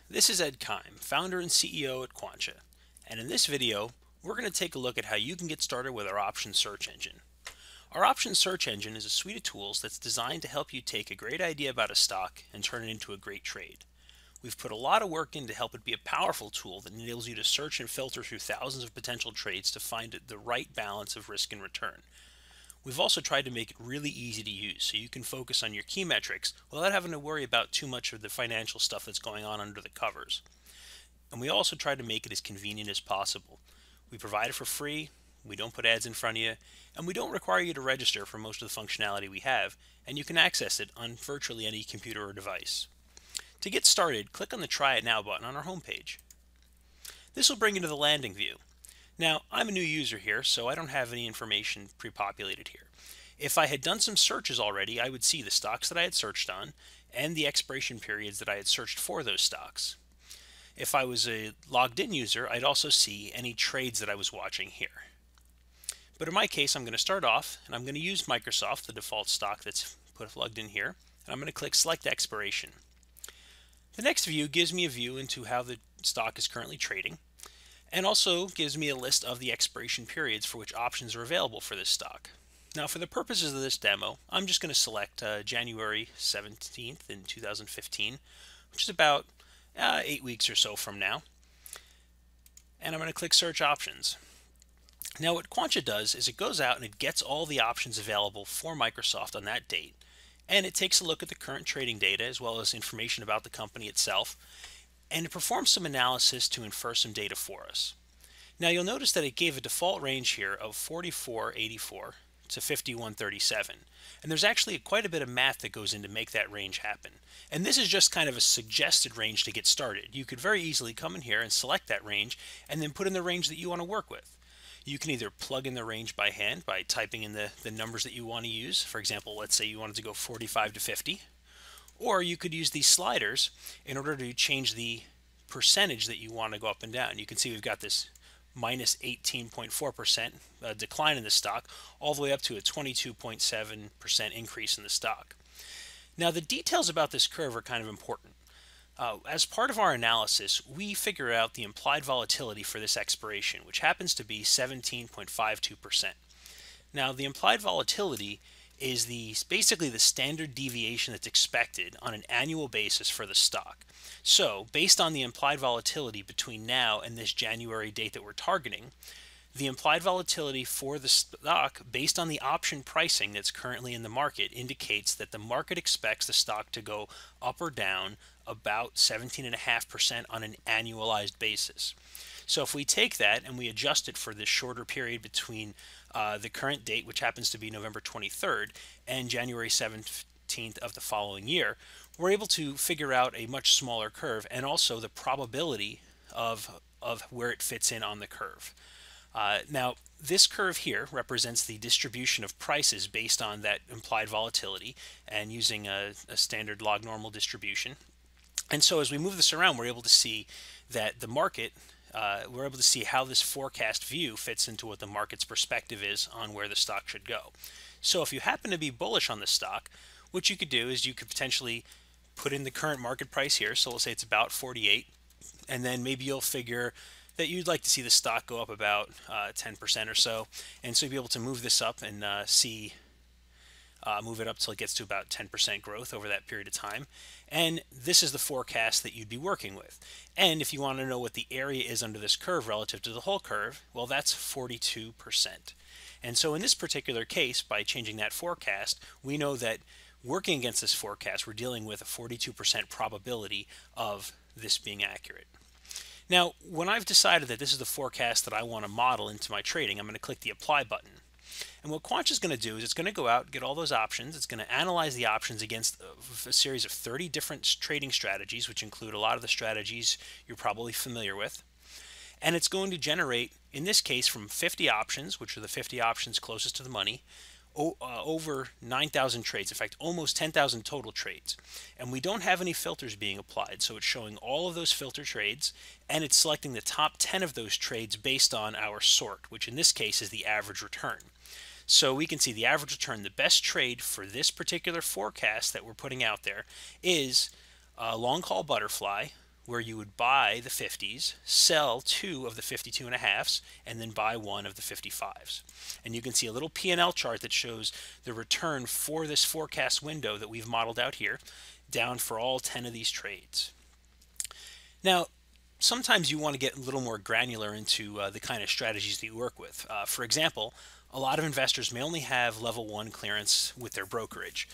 This is Ed Kime, founder and CEO at Quantcha, and in this video we're going to take a look at how you can get started with our options search engine. Our options search engine is a suite of tools that's designed to help you take a great idea about a stock and turn it into a great trade. We've put a lot of work in to help it be a powerful tool that enables you to search and filter through thousands of potential trades to find the right balance of risk and return. We've also tried to make it really easy to use so you can focus on your key metrics without having to worry about too much of the financial stuff that's going on under the covers. And we also try to make it as convenient as possible. We provide it for free, we don't put ads in front of you, and we don't require you to register for most of the functionality we have, and you can access it on virtually any computer or device. To get started, click on the Try It Now button on our homepage. This will bring you to the landing view. Now, I'm a new user here, so I don't have any information pre-populated here. If I had done some searches already, I would see the stocks that I had searched on and the expiration periods that I had searched for those stocks. If I was a logged in user, I'd also see any trades that I was watching here. But in my case, I'm going to start off and I'm going to use Microsoft, the default stock that's plugged in here, and I'm going to click Select Expiration. The next view gives me a view into how the stock is currently trading, and also gives me a list of the expiration periods for which options are available for this stock. Now, for the purposes of this demo, I'm just going to select January 17th in 2015, which is about 8 weeks or so from now. And I'm going to click Search Options. Now, what Quantcha does is it goes out and it gets all the options available for Microsoft on that date, and it takes a look at the current trading data as well as information about the company itself, and it performs some analysis to infer some data for us. Now, you'll notice that it gave a default range here of 44.84 to 51.37, and there's actually quite a bit of math that goes in to make that range happen. And this is just kind of a suggested range to get started. You could very easily come in here and select that range and then put in the range that you want to work with. You can either plug in the range by hand by typing in the numbers that you want to use. For example, let's say you wanted to go 45 to 50. Or you could use these sliders in order to change the percentage that you want to go up and down. You can see we've got this minus 18.4% decline in the stock all the way up to a 22.7% increase in the stock. Now, the details about this curve are kind of important. As part of our analysis, we figure out the implied volatility for this expiration, which happens to be 17.52%. Now, the implied volatility is basically the standard deviation that's expected on an annual basis for the stock. So, based on the implied volatility between now and this January date that we're targeting, the implied volatility for the stock based on the option pricing that's currently in the market indicates that the market expects the stock to go up or down about 17.5% on an annualized basis. So if we take that and we adjust it for this shorter period between the current date, which happens to be November 23rd, and January 17th of the following year, we're able to figure out a much smaller curve and also the probability of where it fits in on the curve. Now, this curve here represents the distribution of prices based on that implied volatility and using a standard log normal distribution. And so as we move this around, we're able to see that the market, we're able to see how this forecast view fits into what the market's perspective is on where the stock should go. So if you happen to be bullish on the stock, what you could do is you could potentially put in the current market price here. So let's say it's about 48, and then maybe you'll figure that you'd like to see the stock go up about 10% or so, and so you'll be able to move this up and move it up till it gets to about 10% growth over that period of time. And this is the forecast that you'd be working with. And if you want to know what the area is under this curve relative to the whole curve, well, that's 42%. And so in this particular case, by changing that forecast, we know that working against this forecast, we're dealing with a 42% probability of this being accurate. Now, when I've decided that this is the forecast that I want to model into my trading, I'm going to click the Apply button. And what Quantcha is going to do is it's going to go out, get all those options. It's going to analyze the options against a series of 30 different trading strategies, which include a lot of the strategies you're probably familiar with. And it's going to generate, in this case, from 50 options, which are the 50 options closest to the money, over 9,000 trades, in fact almost 10,000 total trades. And we don't have any filters being applied, so it's showing all of those filter trades, and it's selecting the top 10 of those trades based on our sort, which in this case is the average return. So we can see the average return. The best trade for this particular forecast that we're putting out there is long call butterfly where you would buy the 50s, sell 2 of the 52.5s, and then buy 1 of the 55s. And you can see a little P&L chart that shows the return for this forecast window that we've modeled out here, down for all 10 of these trades. Now, sometimes you want to get a little more granular into the kind of strategies that you work with. For example, a lot of investors may only have level 1 clearance with their brokerage,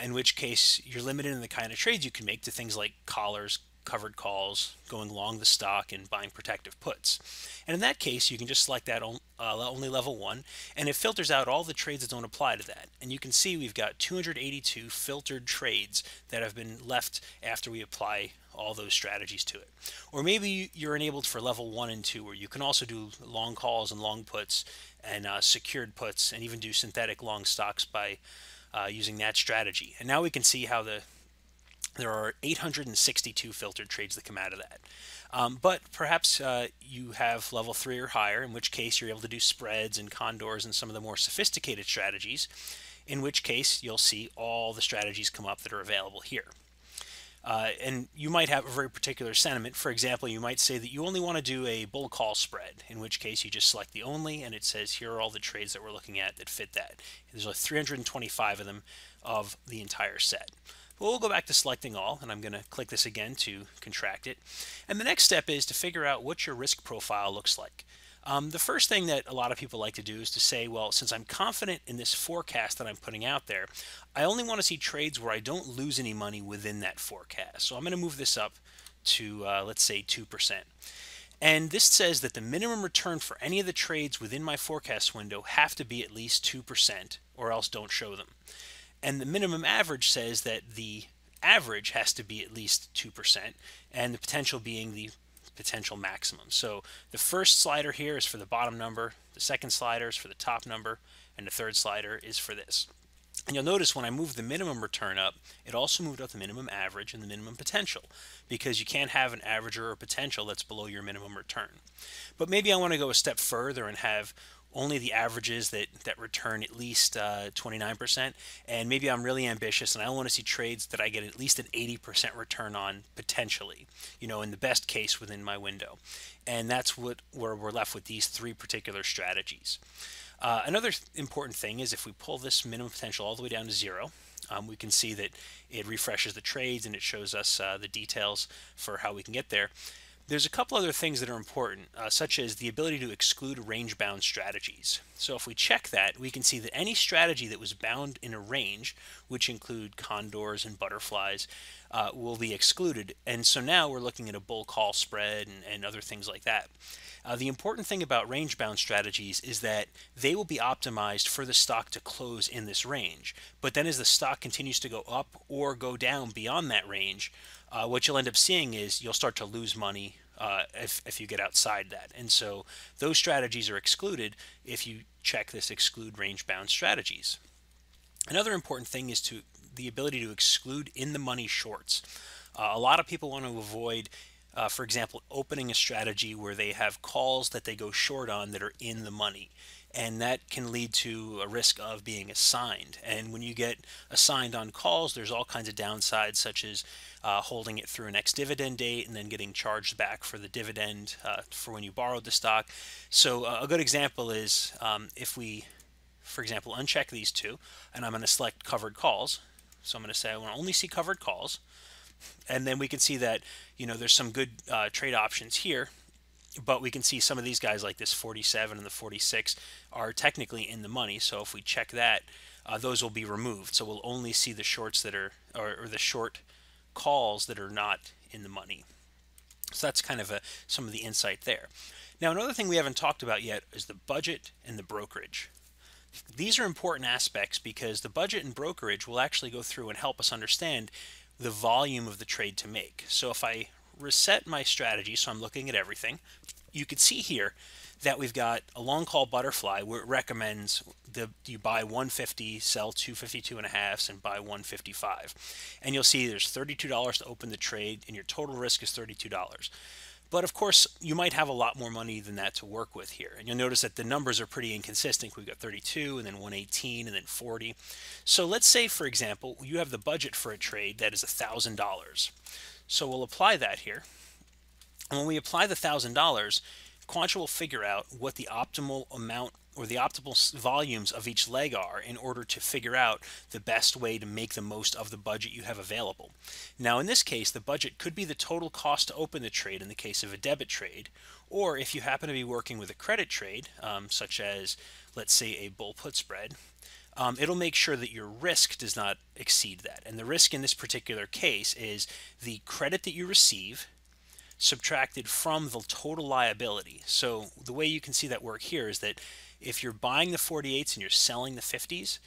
in which case you're limited in the kind of trades you can make to things like collars, covered calls, going long the stock, and buying protective puts. And in that case, you can just select that only level 1, and it filters out all the trades that don't apply to that. And you can see we've got 282 filtered trades that have been left after we apply all those strategies to it. Or maybe you're enabled for level 1 and 2, where you can also do long calls and long puts and secured puts, and even do synthetic long stocks by using that strategy. And now we can see how there are 862 filtered trades that come out of that. But perhaps you have level 3 or higher, in which case you're able to do spreads and condors and some of the more sophisticated strategies, in which case you'll see all the strategies come up that are available here. And you might have a very particular sentiment. For example, you might say that you only want to do a bull call spread, in which case you just select the only, and it says here are all the trades that we're looking at that fit that. There's like 325 of them of the entire set. But we'll go back to selecting all, and I'm going to click this again to contract it. And the next step is to figure out what your risk profile looks like. The first thing that a lot of people like to do is to say, well, since I'm confident in this forecast that I'm putting out there, I only want to see trades where I don't lose any money within that forecast. So I'm going to move this up to, let's say, 2%. And this says that the minimum return for any of the trades within my forecast window have to be at least 2%, or else don't show them. And the minimum average says that the average has to be at least 2%, and the potential being the potential maximum. So the first slider here is for the bottom number, the second slider is for the top number, and the third slider is for this. And you'll notice when I move the minimum return up, it also moved up the minimum average and the minimum potential, because you can't have an average or a potential that's below your minimum return. But maybe I want to go a step further and have only the averages that return at least 29%, and maybe I'm really ambitious and I want to see trades that I get at least an 80% return on potentially, in the best case within my window. And that's where we're left with these 3 particular strategies. Another important thing is if we pull this minimum potential all the way down to 0, we can see that it refreshes the trades and it shows us the details for how we can get there. There's a couple other things that are important, such as the ability to exclude range-bound strategies. So if we check that, we can see that any strategy that was bound in a range, which include condors and butterflies, will be excluded. And so now we're looking at a bull call spread and other things like that. The important thing about range-bound strategies is that they will be optimized for the stock to close in this range. But then as the stock continues to go up or go down beyond that range, what you'll end up seeing is you'll start to lose money if you get outside that. And so those strategies are excluded if you check this exclude range-bound strategies. Another important thing is the ability to exclude in-the-money shorts. A lot of people want to avoid, for example, opening a strategy where they have calls that they go short on that are in the money. And that can lead to a risk of being assigned. And when you get assigned on calls, there's all kinds of downsides, such as holding it through an ex-dividend date and then getting charged back for the dividend for when you borrowed the stock. So a good example is if we, for example, uncheck these 2, and I'm going to select covered calls. So I'm going to say I want to only see covered calls. And then we can see that, there's some good trade options here. But we can see some of these guys like this 47 and the 46 are technically in the money. So if we check that, those will be removed. So we'll only see the shorts that are, or the short calls that are not in the money. So that's kind of some of the insight there. Now, another thing we haven't talked about yet is the budget and the brokerage. These are important aspects because the budget and brokerage will actually go through and help us understand the volume of the trade to make. So if I reset my strategy, so I'm looking at everything, you can see here that we've got a long call butterfly where it recommends you buy 150, sell 252.5s, and buy 155. And you'll see there's $32 to open the trade and your total risk is $32. But of course, you might have a lot more money than that to work with here. And you'll notice that the numbers are pretty inconsistent. We've got 32 and then 118 and then 40. So let's say, for example, you have the budget for a trade that is $1,000. So we'll apply that here. And when we apply the $1,000, Quantcha will figure out what the optimal amount or the optimal volumes of each leg are in order to figure out the best way to make the most of the budget you have available. Now, in this case, the budget could be the total cost to open the trade in the case of a debit trade, or if you happen to be working with a credit trade, such as, let's say, a bull put spread, it'll make sure that your risk does not exceed that. And the risk in this particular case is the credit that you receive subtracted from the total liability. So the way you can see that work here is that if you're buying the 48s and you're selling the 50s,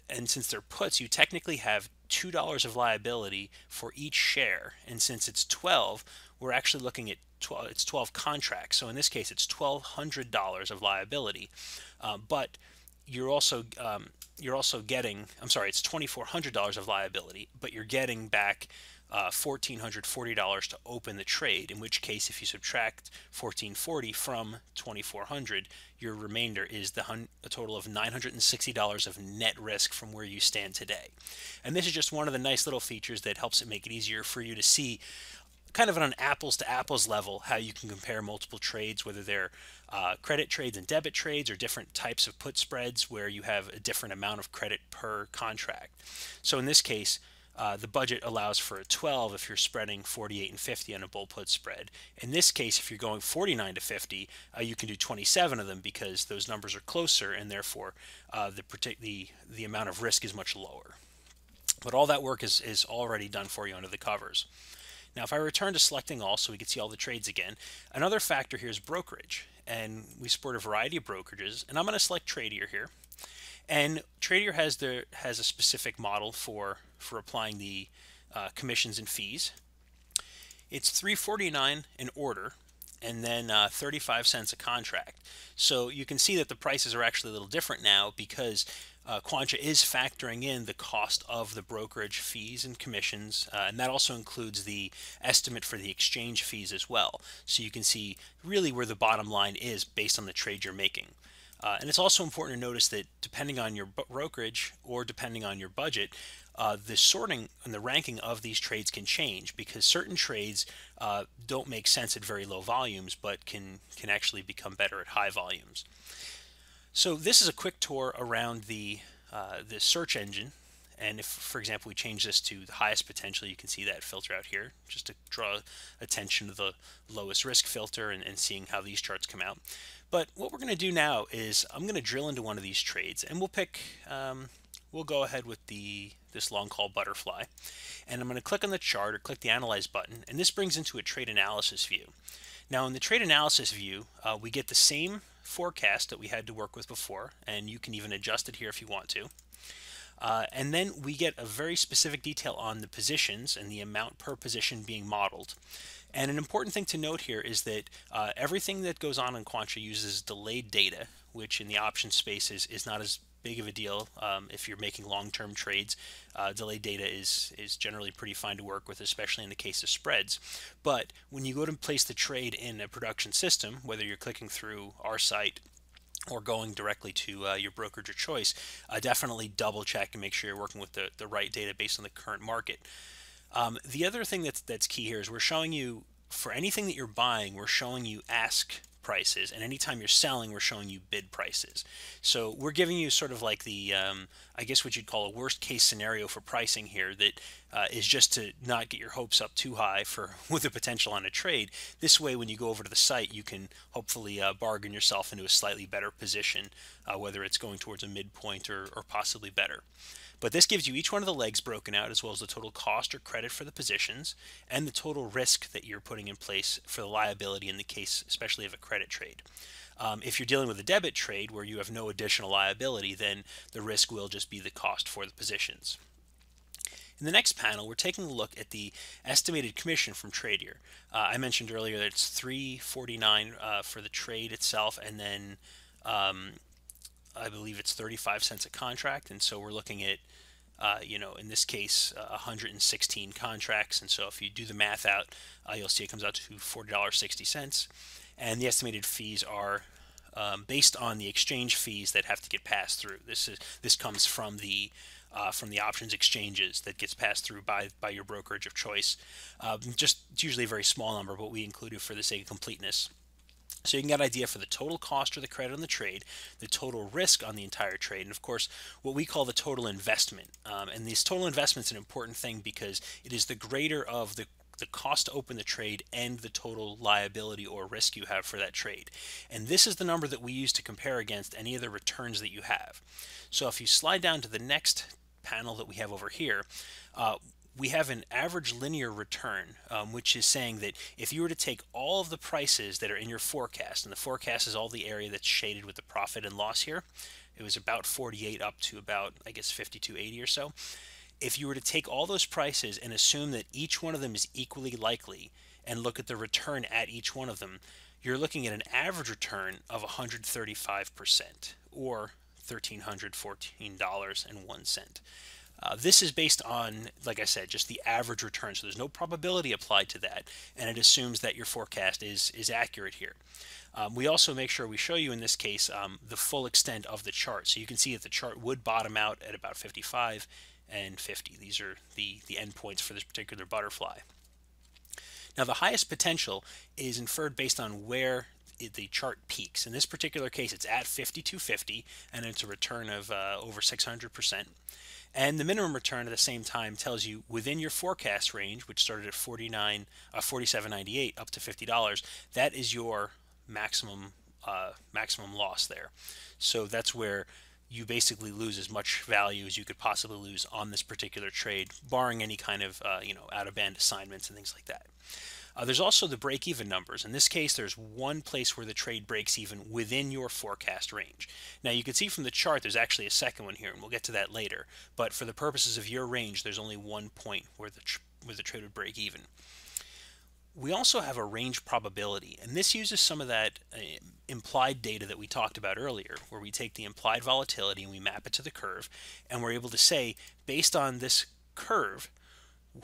and since they're puts, you technically have $2 of liability for each share. And since it's 12, we're actually looking at 12, it's 12 contracts. So in this case, it's $1,200 of liability. But you're also getting, I'm sorry, it's $2,400 of liability, but you're getting back $1,440 to open the trade, in which case if you subtract $1,440 from $2,400, your remainder is a total of $960 of net risk from where you stand today. And this is just one of the nice little features that helps it make it easier for you to see kind of on an apples to apples level how you can compare multiple trades, whether they're credit trades and debit trades or different types of put spreads where you have a different amount of credit per contract. So in this case, the budget allows for a 12 if you're spreading 48 and 50 on a bull put spread. In this case, if you're going 49 to 50, you can do 27 of them because those numbers are closer, and therefore the amount of risk is much lower. But all that work is already done for you under the covers. Now, if I return to selecting all so we can see all the trades again, another factor here is brokerage. And we support a variety of brokerages, and I'm going to select Tradier here. And Tradier has a specific model for applying the commissions and fees. It's $3.49 an order, and then 35 cents a contract. So you can see that the prices are actually a little different now because Quantcha is factoring in the cost of the brokerage fees and commissions, and that also includes the estimate for the exchange fees as well. So you can see really where the bottom line is based on the trade you're making. And it's also important to notice that depending on your brokerage or depending on your budget, the sorting and the ranking of these trades can change because certain trades don't make sense at very low volumes but can actually become better at high volumes. So this is a quick tour around the search engine, and if, for example, we change this to the highest potential, you can see that filter out here, just to draw attention to the lowest risk filter and seeing how these charts come out. But what we're going to do now is I'm going to drill into one of these trades, and we'll go ahead with this long call butterfly, and I'm going to click on the chart or click the Analyze button, and this brings into a trade analysis view. Now in the trade analysis view, we get the same forecast that we had to work with before, and you can even adjust it here if you want to. And then we get a very specific detail on the positions and the amount per position being modeled. And an important thing to note here is that everything that goes on in Quantcha uses delayed data, which in the option space is not as big of a deal. If you're making long-term trades, delayed data is generally pretty fine to work with, especially in the case of spreads. But when you go to place the trade in a production system, whether you're clicking through our site or going directly to your brokerage of choice, definitely double check and make sure you're working with the right data based on the current market. The other thing that's key here is we're showing you, for anything that you're buying, we're showing you ask prices, and anytime you're selling, we're showing you bid prices. So we're giving you sort of like the I guess what you'd call a worst case scenario for pricing here, that is just to not get your hopes up too high with the potential on a trade. This way, when you go over to the site, you can hopefully bargain yourself into a slightly better position, whether it's going towards a midpoint or possibly better. But this gives you each one of the legs broken out, as well as the total cost or credit for the positions and the total risk that you're putting in place for the liability in the case, especially of a credit trade. If you're dealing with a debit trade where you have no additional liability, then the risk will just be the cost for the positions. In the next panel, we're taking a look at the estimated commission from Tradier. I mentioned earlier that it's $3.49 for the trade itself, and then I believe it's 35 cents a contract, and so we're looking at, in this case, 116 contracts, and so if you do the math out, you'll see it comes out to $40.60, and the estimated fees are based on the exchange fees that have to get passed through. This comes from the from the options exchanges that gets passed through by your brokerage of choice. It's usually a very small number, but we include it for the sake of completeness. So you can get an idea for the total cost or the credit on the trade, the total risk on the entire trade, and of course what we call the total investment. And this total investment is an important thing because it is the greater of the cost to open the trade and the total liability or risk you have for that trade. And this is the number that we use to compare against any of the returns that you have. So if you slide down to the next panel that we have over here, we have an average linear return, which is saying that if you were to take all of the prices that are in your forecast, and the forecast is all the area that's shaded with the profit and loss here, it was about 48 up to about, I guess, 52.80 or so. If you were to take all those prices and assume that each one of them is equally likely and look at the return at each one of them, you're looking at an average return of 135% or $1,314.01. This is based on, like I said, just the average return. So there's no probability applied to that, and it assumes that your forecast is accurate here. We also make sure we show you in this case the full extent of the chart. So you can see that the chart would bottom out at about 55 and 50. These are the endpoints for this particular butterfly. Now the highest potential is inferred based on where the chart peaks. In this particular case, it's at 52.50, and it's a return of over 600%. And the minimum return at the same time tells you within your forecast range, which started at $47.98 up to $50, that is your maximum loss there. So that's where you basically lose as much value as you could possibly lose on this particular trade, barring any kind of out-of-band assignments and things like that. There's also the break-even numbers. In this case, there's one place where the trade breaks even within your forecast range. Now, you can see from the chart there's actually a second one here, and we'll get to that later. But for the purposes of your range, there's only one point where the trade would break even. We also have a range probability, and this uses some of that implied data that we talked about earlier, where we take the implied volatility and we map it to the curve, and we're able to say, based on this curve,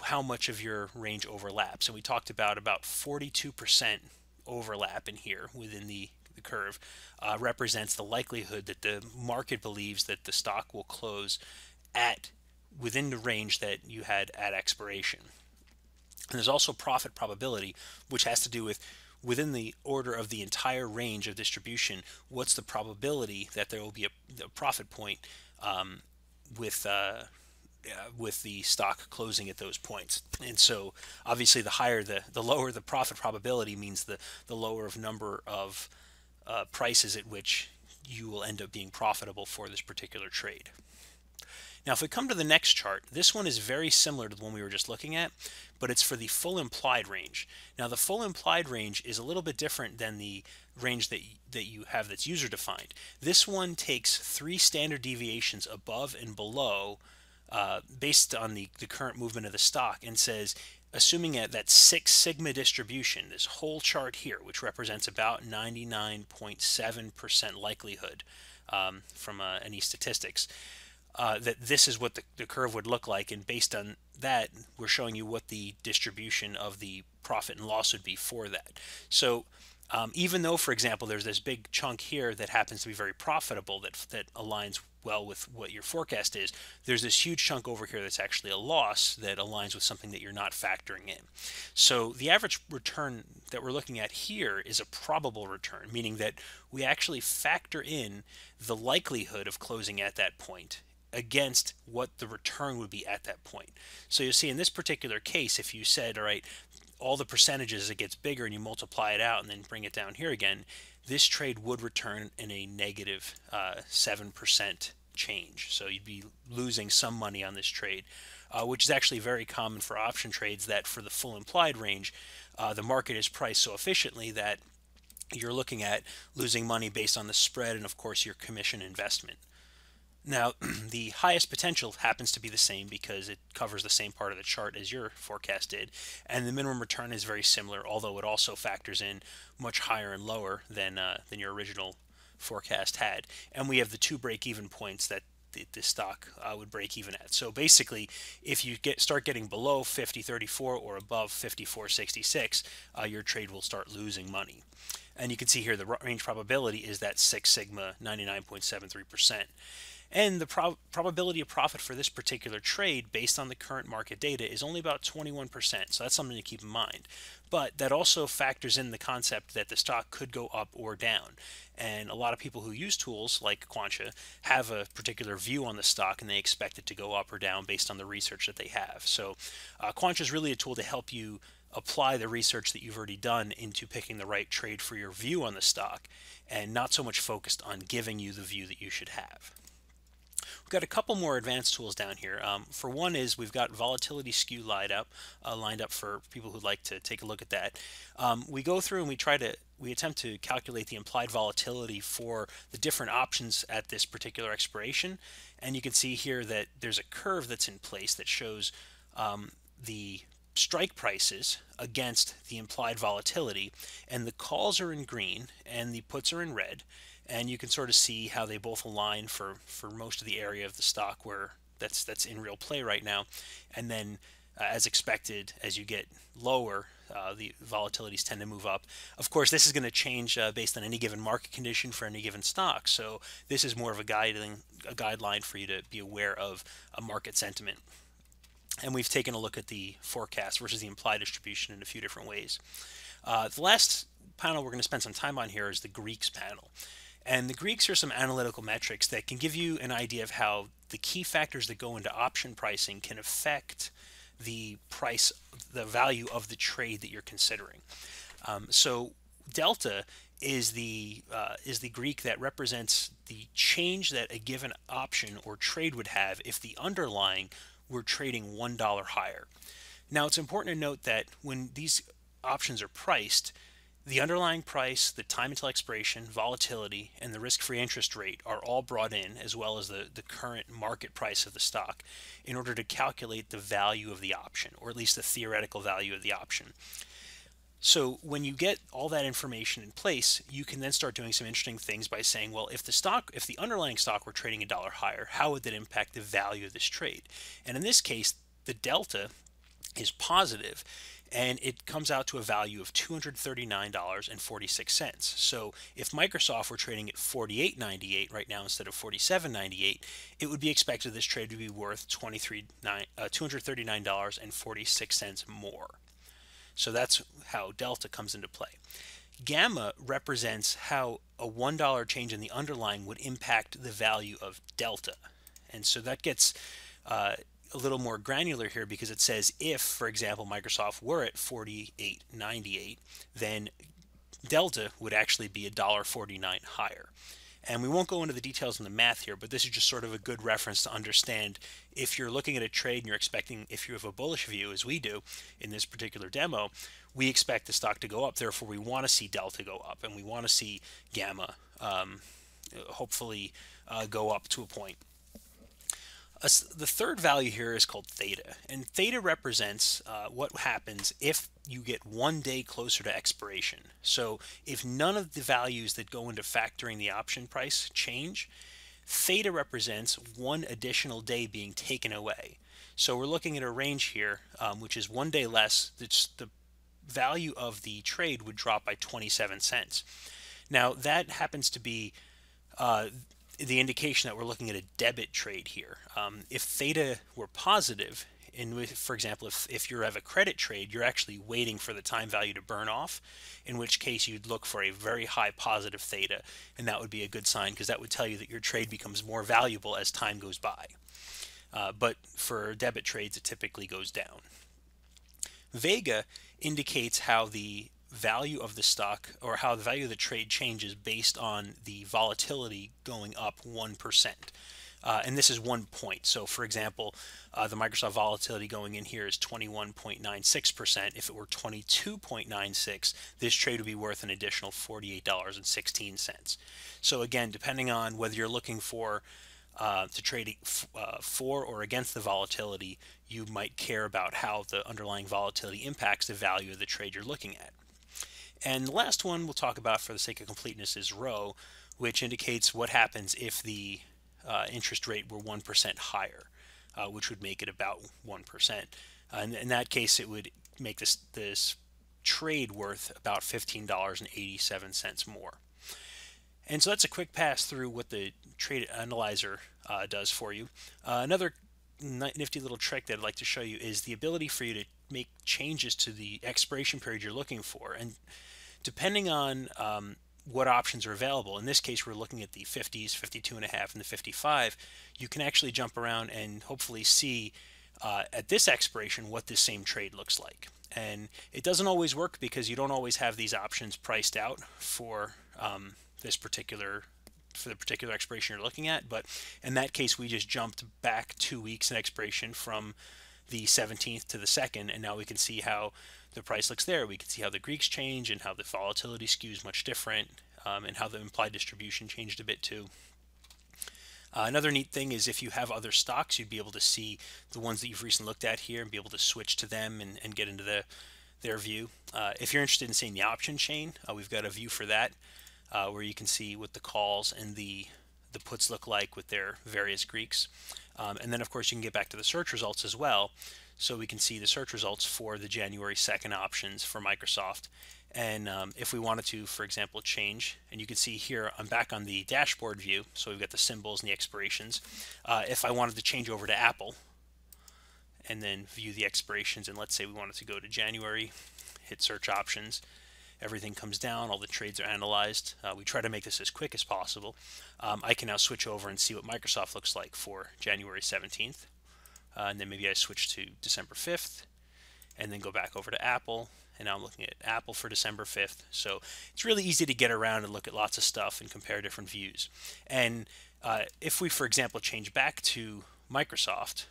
how much of your range overlaps. And we talked about 42% overlap in here within the curve represents the likelihood that the market believes that the stock will close within the range that you had at expiration. And there's also profit probability, which has to do with within the order of the entire range of distribution, what's the probability that there will be a profit point with the stock closing at those points. And so obviously the higher the lower the profit probability means the lower of number of prices at which you will end up being profitable for this particular trade. Now if we come to the next chart, this one is very similar to the one we were just looking at, but it's for the full implied range. Now the full implied range is a little bit different than the range that you have that's user defined. This one takes 3 standard deviations above and below based on the current movement of the stock, and says, assuming that 6 sigma distribution, this whole chart here, which represents about 99.7% likelihood from any statistics, that this is what the curve would look like, and based on that, we're showing you what the distribution of the profit and loss would be for that. So even though, for example, there's this big chunk here that happens to be very profitable that aligns well with what your forecast is, there's this huge chunk over here that's actually a loss that aligns with something that you're not factoring in. So the average return that we're looking at here is a probable return, meaning that we actually factor in the likelihood of closing at that point against what the return would be at that point. So you'll see in this particular case, if you said, all right, all the percentages, it gets bigger and you multiply it out and then bring it down here again, this trade would return in a negative 7% change. So you'd be losing some money on this trade, which is actually very common for option trades, that for the full implied range, the market is priced so efficiently that you're looking at losing money based on the spread and, of course, your commission investment. Now, the highest potential happens to be the same because it covers the same part of the chart as your forecast did, and the minimum return is very similar, although it also factors in much higher and lower than your original forecast had. And we have the 2 break-even points that the stock would break even at. So basically, if you start getting below 50.34 or above 54.66, your trade will start losing money. And you can see here the range probability is that 6 sigma, 99.73%. And the probability of profit for this particular trade based on the current market data is only about 21%. So that's something to keep in mind. But that also factors in the concept that the stock could go up or down. And a lot of people who use tools like Quantcha have a particular view on the stock and they expect it to go up or down based on the research that they have. So Quantcha is really a tool to help you apply the research that you've already done into picking the right trade for your view on the stock, and not so much focused on giving you the view that you should have. We've got a couple more advanced tools down here. For one is we've got volatility skew lined up for people who'd like to take a look at that. We go through and we attempt to calculate the implied volatility for the different options at this particular expiration, and you can see here that there's a curve that's in place that shows the strike prices against the implied volatility, and the calls are in green and the puts are in red, and you can sort of see how they both align for most of the area of the stock where that's in real play right now. And then as expected, as you get lower, the volatilities tend to move up. Of course, this is going to change based on any given market condition for any given stock, so this is more of a guideline for you to be aware of a market sentiment. And we've taken a look at the forecast versus the implied distribution in a few different ways. The last panel we're going to spend some time on here is the Greeks panel. And the Greeks are some analytical metrics that can give you an idea of how the key factors that go into option pricing can affect the price, the value of the trade that you're considering. So delta is the Greek that represents the change that a given option or trade would have if the underlying were trading $1 higher. Now it's important to note that when these options are priced, the underlying price, the time until expiration, volatility, and the risk-free interest rate are all brought in, as well as the current market price of the stock, in order to calculate the value of the option, or at least the theoretical value of the option. So when you get all that information in place, you can then start doing some interesting things by saying, well, if the underlying stock were trading $1 higher, how would that impact the value of this trade? And in this case, the delta is positive, and it comes out to a value of $239.46. So if Microsoft were trading at $48.98 right now instead of $47.98, it would be expected this trade to be worth $239.46 more. So that's how delta comes into play. Gamma represents how a $1 change in the underlying would impact the value of delta. And so that gets a little more granular here, because it says if, for example, Microsoft were at $48.98, then delta would actually be $1.49 higher. And we won't go into the details on the math here, but this is just sort of a good reference to understand if you're looking at a trade and you're expecting, if you have a bullish view, as we do in this particular demo, we expect the stock to go up. Therefore, we want to see delta go up, and we want to see gamma hopefully go up to a point. The third value here is called theta, and theta represents what happens if you get 1 day closer to expiration. So if none of the values that go into factoring the option price change, theta represents 1 additional day being taken away. So we're looking at a range here, which is 1 day less. The value of the trade would drop by 27 cents. Now that happens to be the indication that we're looking at a debit trade here. If theta were positive, for example, if you have a credit trade, you're actually waiting for the time value to burn off, in which case you'd look for a very high positive theta, and that would be a good sign, because that would tell you that your trade becomes more valuable as time goes by. But for debit trades, it typically goes down. Vega indicates how the value of the stock, or how the value of the trade changes based on the volatility going up 1%. And this is 1 point. So for example, the Microsoft volatility going in here is 21.96%. If it were 22.96, this trade would be worth an additional $48.16. So again, depending on whether you're looking for to trade for or against the volatility, you might care about how the underlying volatility impacts the value of the trade you're looking at. And the last one we'll talk about for the sake of completeness is rho, which indicates what happens if the interest rate were 1% higher, which would make it about 1%. And in that case, it would make this trade worth about $15.87 more. And so that's a quick pass through what the trade analyzer does for you. Another nifty little trick that I'd like to show you is the ability for you to make changes to the expiration period you're looking for. And depending on what options are available, in this case we're looking at the 50s, 52.5, and the 55, you can actually jump around and hopefully see at this expiration what this same trade looks like. And it doesn't always work because you don't always have these options priced out for this particular for the particular expiration you're looking at. But in that case, we just jumped back 2 weeks in expiration from the 17th to the 2nd, and now we can see how the price looks there. We can see how the Greeks change and how the volatility skews much different, and how the implied distribution changed a bit too. Another neat thing is if you have other stocks, you'd be able to see the ones that you've recently looked at here and be able to switch to them and get into their view. If you're interested in seeing the option chain, we've got a view for that where you can see what the calls and the puts look like with their various Greeks. And then of course you can get back to the search results as well. So we can see the search results for the January 2nd options for Microsoft. And if we wanted to, for example, change, and you can see here I'm back on the dashboard view, so we've got the symbols and the expirations. If I wanted to change over to Apple and then view the expirations, and let's say we wanted to go to January, hit search options, everything comes down, all the trades are analyzed. We try to make this as quick as possible. I can now switch over and see what Microsoft looks like for January 17th. And then maybe I switch to December 5th and then go back over to Apple. And now I'm looking at Apple for December 5th. So it's really easy to get around and look at lots of stuff and compare different views. And if we, for example, change back to Microsoft,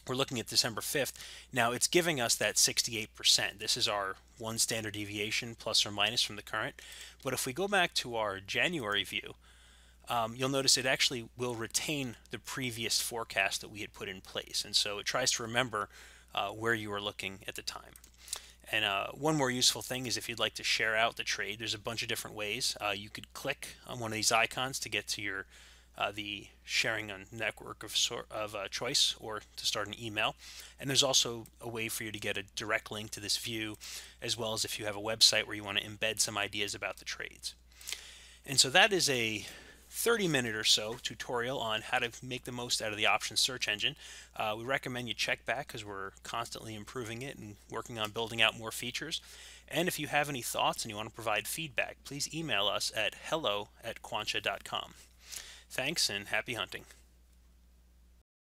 we're looking at December 5th. Now it's giving us that 68%. This is our one standard deviation plus or minus from the current. But if we go back to our January view, you'll notice it actually will retain the previous forecast that we had put in place. And so it tries to remember where you were looking at the time. And one more useful thing is if you'd like to share out the trade, there's a bunch of different ways. You could click on one of these icons to get to your the sharing on network of choice, or to start an email. And there's also a way for you to get a direct link to this view, as well as if you have a website where you want to embed some ideas about the trades. And so that is a 30-minute or so tutorial on how to make the most out of the options search engine. We recommend you check back because we're constantly improving it and working on building out more features. And if you have any thoughts and you want to provide feedback, please email us at hello@quantcha.com. Thanks and happy hunting.